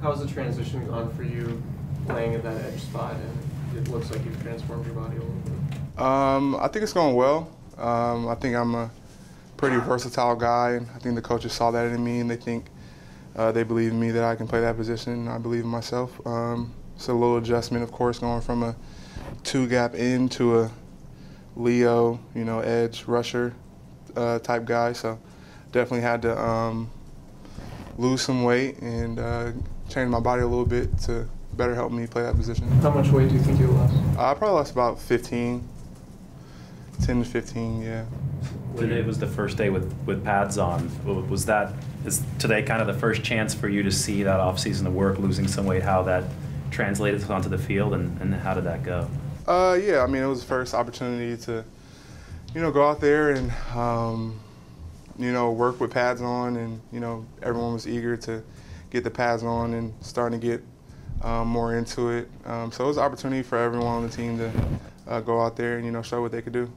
How's the transition gone for you playing at that edge spot, and it looks like you've transformed your body a little bit? I think it's going well. I think I'm a pretty versatile guy, and I think the coaches saw that in me, and they believe in me that I can play that position. I believe in myself. It's a little adjustment, of course, going from a two-gap in to a Leo, edge rusher type guy. So definitely had to lose some weight and change my body a little bit to better help me play that position. How much weight do you think you lost? I probably lost about 10 to 15, yeah. Today was the first day with pads on. Is today kind of the first chance for you to see that off-season of work, losing some weight, how that translated onto the field, and how did that go? Yeah, I mean, it was the first opportunity to, go out there and, work with pads on, and, everyone was eager to get the pads on and starting to get more into it. So it was an opportunity for everyone on the team to go out there and, show what they could do.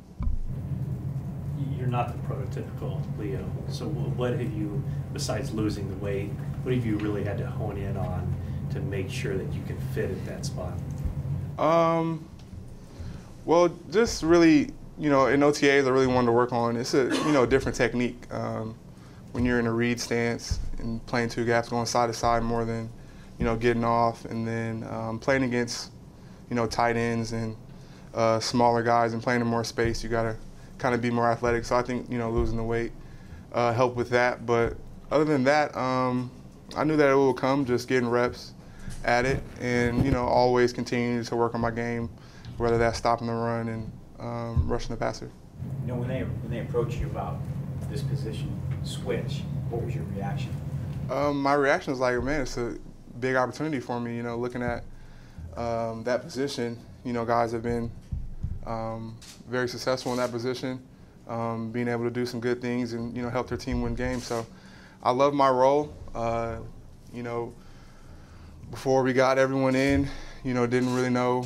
You're not the prototypical Leo, so what have you, besides losing the weight, what have you really had to hone in on to make sure that you can fit at that spot? Well, just really, in OTAs, I really wanted to work on, it's a, different technique. When you're in a read stance and playing two gaps, going side to side more than, getting off, and then playing against, tight ends and smaller guys and playing in more space, you got to kind of be more athletic. So I think, losing the weight helped with that. But other than that, I knew that it would come, just getting reps at it and, always continuing to work on my game, whether that's stopping the run and rushing the passer. When they approached you about this position switch, what was your reaction? My reaction was like, man, it's a big opportunity for me, looking at that position. Guys have been very successful in that position, being able to do some good things and, help their team win games. So I love my role. Before we got everyone in, didn't really know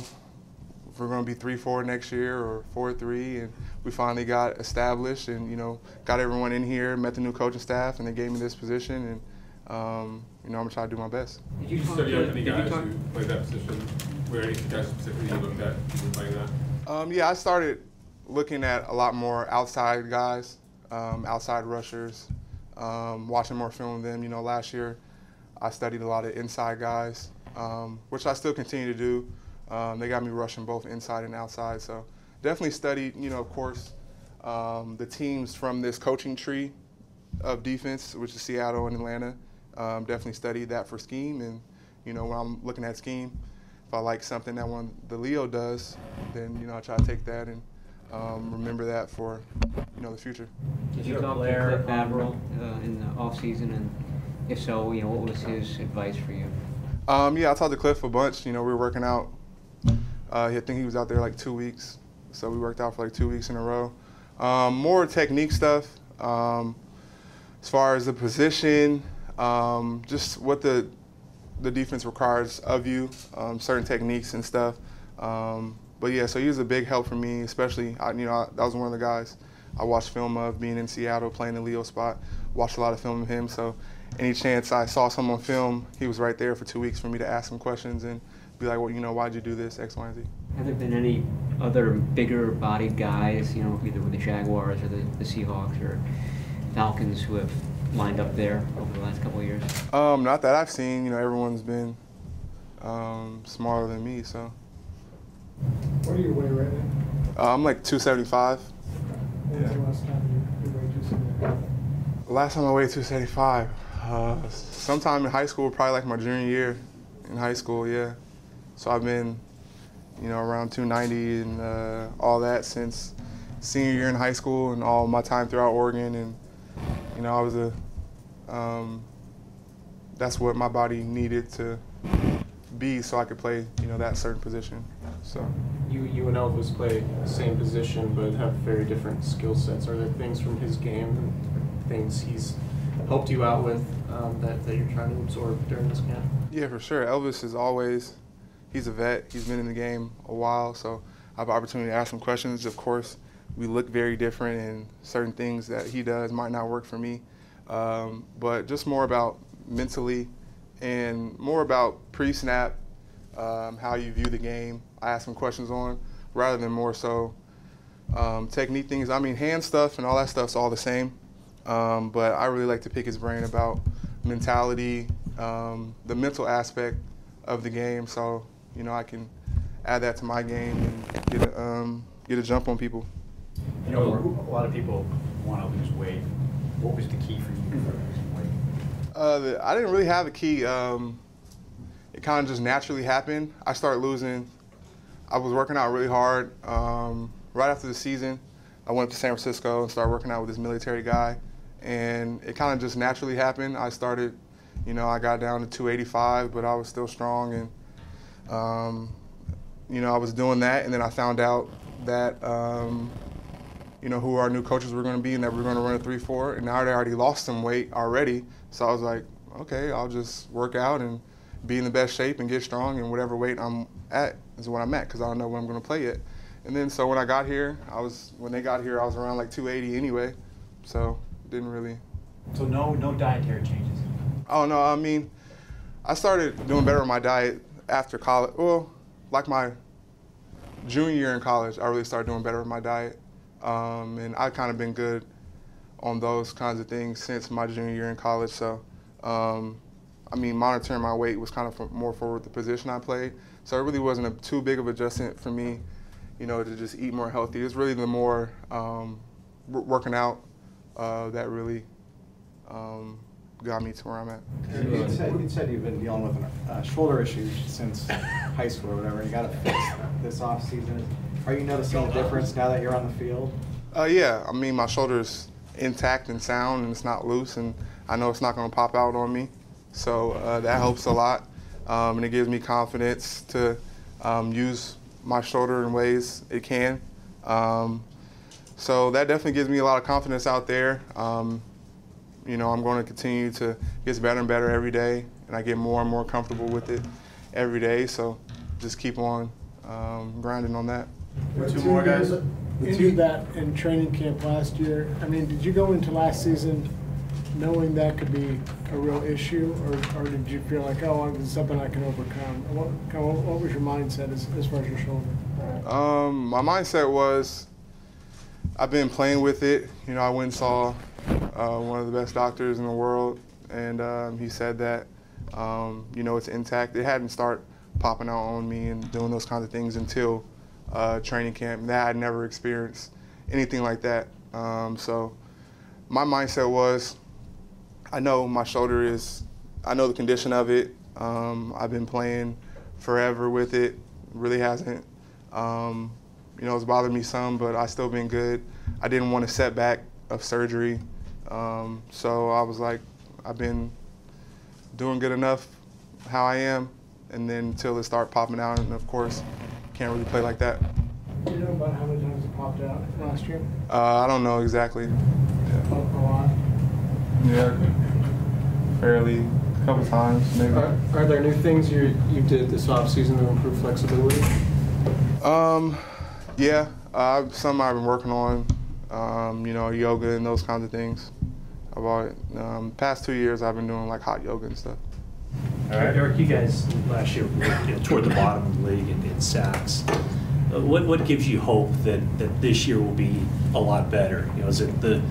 if we're going to be 3-4 next year or 4-3, and we finally got established and, got everyone in here, met the new coaching staff, and they gave me this position, and, I'm going to try to do my best. Did you study out any guys who played that position? Were any guys specifically you looked at who were playing that? Yeah, I started looking at a lot more outside guys, outside rushers, watching more film of them. Last year I studied a lot of inside guys, which I still continue to do. They got me rushing both inside and outside. So definitely studied, of course, the teams from this coaching tree of defense, which is Seattle and Atlanta. Definitely studied that for scheme. And, when I'm looking at scheme, if I like something that the Leo does, then, I try to take that and remember that for, the future. Did you talk to Cliff Avril in the off-season, and if so, what was his advice for you? Yeah, I talked to Cliff a bunch. We were working out. I think he was out there like 2 weeks, so we worked out for like 2 weeks in a row. More technique stuff. As far as the position, just what the defense requires of you, certain techniques and stuff. But yeah, so he was a big help for me, especially, that was one of the guys I watched film of, being in Seattle, playing the Leo spot, watched a lot of film of him. So any chance I saw someone film, he was right there for 2 weeks for me to ask him questions and be like, well, why'd you do this, X, Y, and Z. Have there been any other bigger-bodied guys, either with the Jaguars or the Seahawks or Falcons, who have lined up there over the last couple of years? Not that I've seen. Everyone's been smaller than me, so. What are you weigh right now? I'm like 275. When was the last time you weighed 275? Last time I weighed 275, sometime in high school, probably like my junior year in high school, yeah. So I've been, around 290 and all that since senior year in high school and all my time throughout Oregon. And, I was that's what my body needed to be so I could play, that certain position. So You and Elvis play the same position but have very different skill sets. Are there things from his game and things he's helped you out with that you're trying to absorb during this camp? Yeah, for sure. Elvis is always, he's a vet. He's been in the game a while, so I have an opportunity to ask him questions. Of course, we look very different, and certain things that he does might not work for me. But just more about mentally, and more about pre-snap, how you view the game. I ask him questions on, rather than more so technique things. I mean, hand stuff and all that stuff's all the same, but I really like to pick his brain about mentality, the mental aspect of the game, so I can add that to my game and get a jump on people. A lot of people want to lose weight. What was the key for you for losing weight? I didn't really have a key. It kind of just naturally happened. I was working out really hard. Right after the season, I went to San Francisco and started working out with this military guy, and it kind of just naturally happened. I started, I got down to 285, but I was still strong, and I was doing that, and then I found out that who our new coaches were going to be, and that we were going to run a 3-4, and I had already lost some weight already, so I was like, okay, I'll just work out and be in the best shape and get strong, and whatever weight I'm at is what I'm at, because I don't know when I'm going to play yet. And then so when I got here, when they got here, I was around like 280 anyway, so didn't really. So no dietary changes? Oh no, I mean, I started doing better with my diet after college. Well, like my junior year in college, I really started doing better with my diet, and I've kind of been good on those kinds of things since my junior year in college. So, I mean, monitoring my weight was kind of more for the position I played. So it really wasn't too big of an adjustment for me, to just eat more healthy. It was really the more working out that really got me to where I'm at. You said you've been dealing with shoulder issues since high school or whatever. You got to fix this off season. Are you noticing a difference now that you're on the field? Yeah, I mean, my shoulder's intact and sound, and it's not loose, and I know it's not going to pop out on me. So that helps a lot, and it gives me confidence to use my shoulder in ways it can. So that definitely gives me a lot of confidence out there. I'm going to continue to get better and better every day, and I get more and more comfortable with it every day. So just keep on grinding on that. Two more guys. Into that in training camp last year, I mean, did you go into last season knowing that could be a real issue, or did you feel like, oh, it's something I can overcome? What was your mindset as far as your shoulder? My mindset was, I've been playing with it. I went and saw one of the best doctors in the world, and he said that, it's intact. It hadn't started popping out on me and doing those kinds of things until training camp. That I'd never experienced anything like that. So my mindset was, I know my shoulder I know the condition of it. I've been playing forever with it. Really hasn't, it's bothered me some, but I still been good. I didn't want a setback of surgery. So I was like, I've been doing good enough how I am, and then until it start popping out, and of course, can't really play like that. Do you know about how many times it popped out last year? I don't know exactly. A lot. Yeah, fairly, a couple times maybe. Are there new things you did this offseason to improve flexibility? Yeah, some I've been working on, yoga and those kinds of things. Past 2 years I've been doing like hot yoga and stuff. All right, Arik, you guys last year were toward the bottom of the league in sacks. What gives you hope that this year will be a lot better? Is it the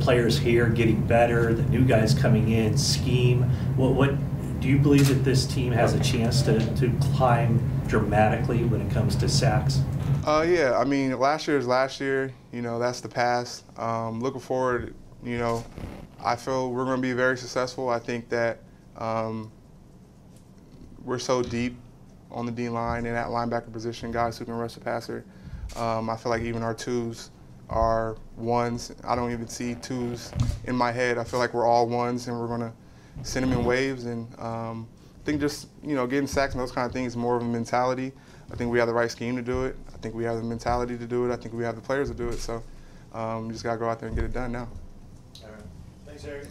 players here getting better, the new guys coming in, scheme? What do you believe that this team has a chance to climb dramatically when it comes to sacks? Yeah, I mean, last year is last year. That's the past. Looking forward, I feel we're going to be very successful. I think that we're so deep on the D line and at linebacker position, guys who can rush the passer. I feel like even our twos are ones. I don't even see twos in my head. I feel like we're all ones, and we're going to send them in waves. And I think just, getting sacks and those kind of things is more of a mentality. I think we have the right scheme to do it. I think we have the mentality to do it. I think we have the players to do it. So we just got to go out there and get it done now. All right. Thanks, Arik.